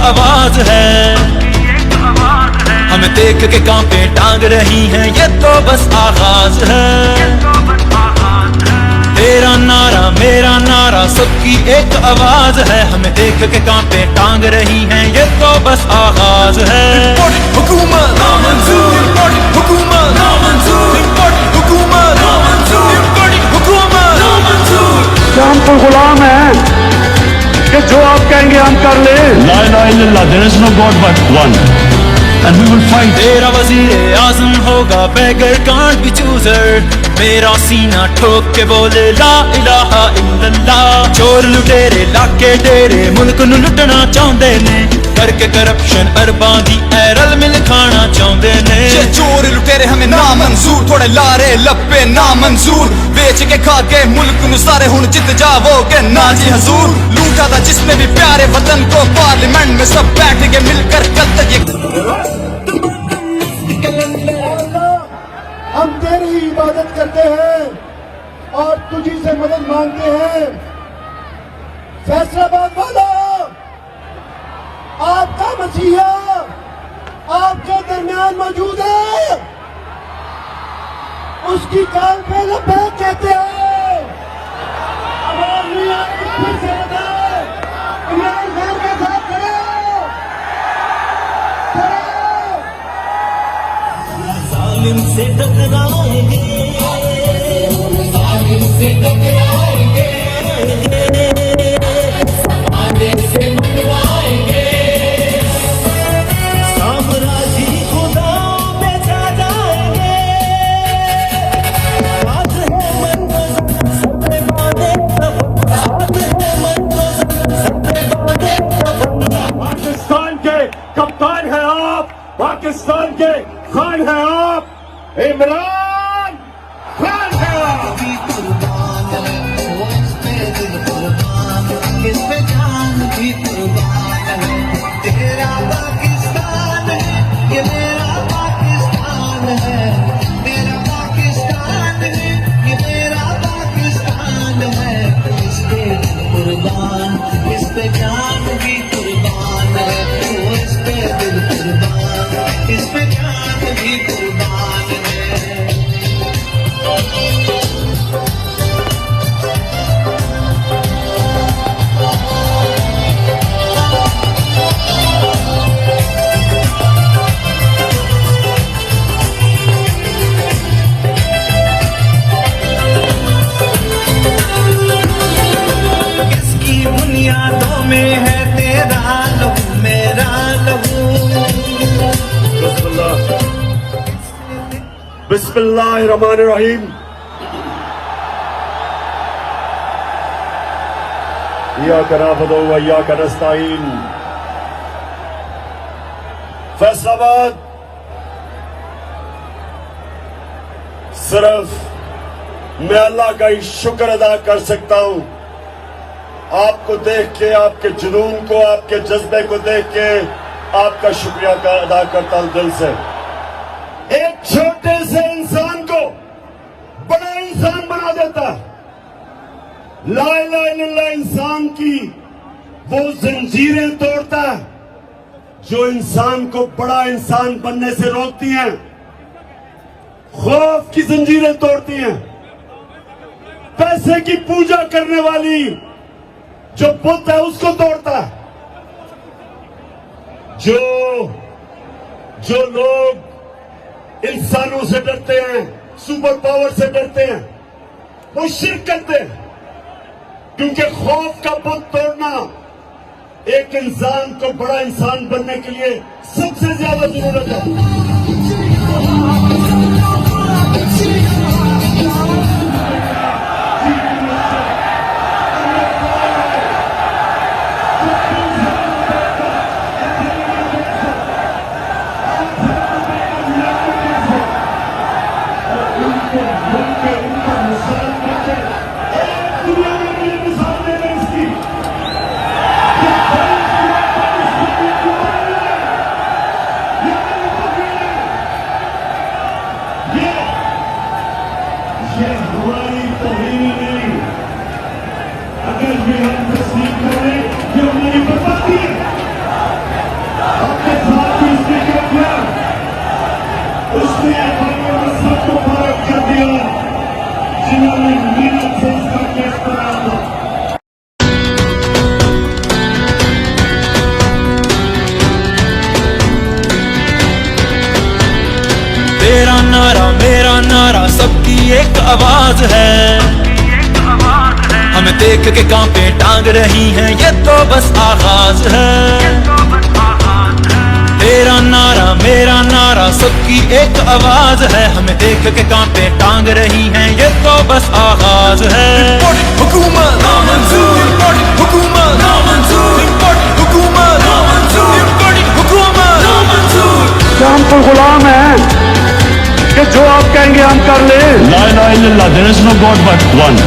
आवाज है, हमें देख के कांपे टांग रही हैं, ये तो बस आगाज है। तेरा नारा मेरा नारा सबकी एक आवाज है, हमें देख के कांपे टांग रही हैं, ये तो बस आगाज है। हुकूमत नामंजूर, हुकूमत नामंजूर, हुकूमत नामंजूर, हुकूमत नामंजूर। हम तो गुलाम हैं कि जो आप कहेंगे हम कर ले। ला इलाहा इल्लल्लाह, there is no God but one and we will fight. तेरा वजीर आजम होगा बेगर कांट बी चूजर, मेरा सीना ठोक के बोले ला इलाहा इल्लल्लाह। चोर लुटेरे लाके डेरे मुल्क नू लुटना चाहते ने, करके करप्शन अरबां दी रल मिल खाना चाहते ने। ये चोर लुटेरे हमें ना मंजूर, थोड़े लारे लपे ना मंजूर, बेच के खा के मुल्क नू सारे हुन जित जावोगे ना जी हजूर। लूटा था जिसने भी प्यारे वतन को, पार्लियामेंट में सब बैठ के मिलकर कल तक ये हम तेरी इबादत करते हैं और तुझी से मदद मांगते हैं। फैसलाबाद वालों, आपका मसीहा आपके दरमियान मौजूद है, उसकी कान पे लपेट कहते हैं। आवाज नहीं आ रही, फिर से बताओ, इमरान खान के साथ खड़े जालिम से टकराएंगे, जालिम से टकराएंगे, आने से मंगवाएंगे, साम्राज्य खुदा में जा जाएंगे। बात है मंगोज़र सबे बांधे तब, बात है मंगोज़र सबे बांधे तब। पाकिस्तान के कप्तान हैं आप, पाकिस्तान के खान हैं आप, इमरान खान है आप। इस पे जान भी कुर्बान है, तेरा पाकिस्तान है, ये मेरा पाकिस्तान है, तेरा पाकिस्तान है, ये मेरा पाकिस्तान है। इस पे दिल कुर्बान, इस पे जान भी कुर्बान है, इस पे दिल कुर्बान, इस पे जान भी कुर्बान है। इसकी बुनियादों में है तेरा लहू मेरा लहू। बिस्मिल्लाहिर्रहमानिर्रहीम। इय्याका नअबुदु व इय्याका नस्तईन। फैसलाबाद सिर्फ मैं अल्लाह का ही शुक्र अदा कर सकता हूं। आपको देख के, आपके जुनून को, आपके जज्बे को देख के आपका शुक्रिया अदा करता हूं दिल से। एक छोटे से इंसान को बड़ा इंसान बना देता है। ला इलाहा इल्लल्लाह इंसान की वो जंजीरें तोड़ता है जो इंसान को बड़ा इंसान बनने से रोकती हैं। खौफ की जंजीरें तोड़ती हैं। पैसे की पूजा करने वाली जो बुत है उसको तोड़ता है। जो लोग इंसानों से डरते हैं, सुपर पावर से डरते हैं, वो शिर्क करते हैं, क्योंकि खौफ का बुत तोड़ना एक इंसान को बड़ा इंसान बनने के लिए सबसे ज्यादा जरूरत है। उसने अपने सबको फर्क कर दिया जिन्होंने मेहनत से इसका केस बनाया। तेरा नारा मेरा नारा सबकी एक आवाज है, हमें देख के कांपे टांग रही हैं ये तो बस आगाज है। तेरा नारा मेरा नारा सबकी एक आवाज है, हमें देख के कांपे टांग रही हैं ये तो बस आगाज है। हुकूमत नामंजूर, हुकूमत नामंजूर, हुकूमत नामंजूर, हुकूमत नामंजूर। क्या हम तो गुलाम हैं कि जो आप कहेंगे हम कर ले? ला इलाहा इल्लल्लाह, there is no god but one.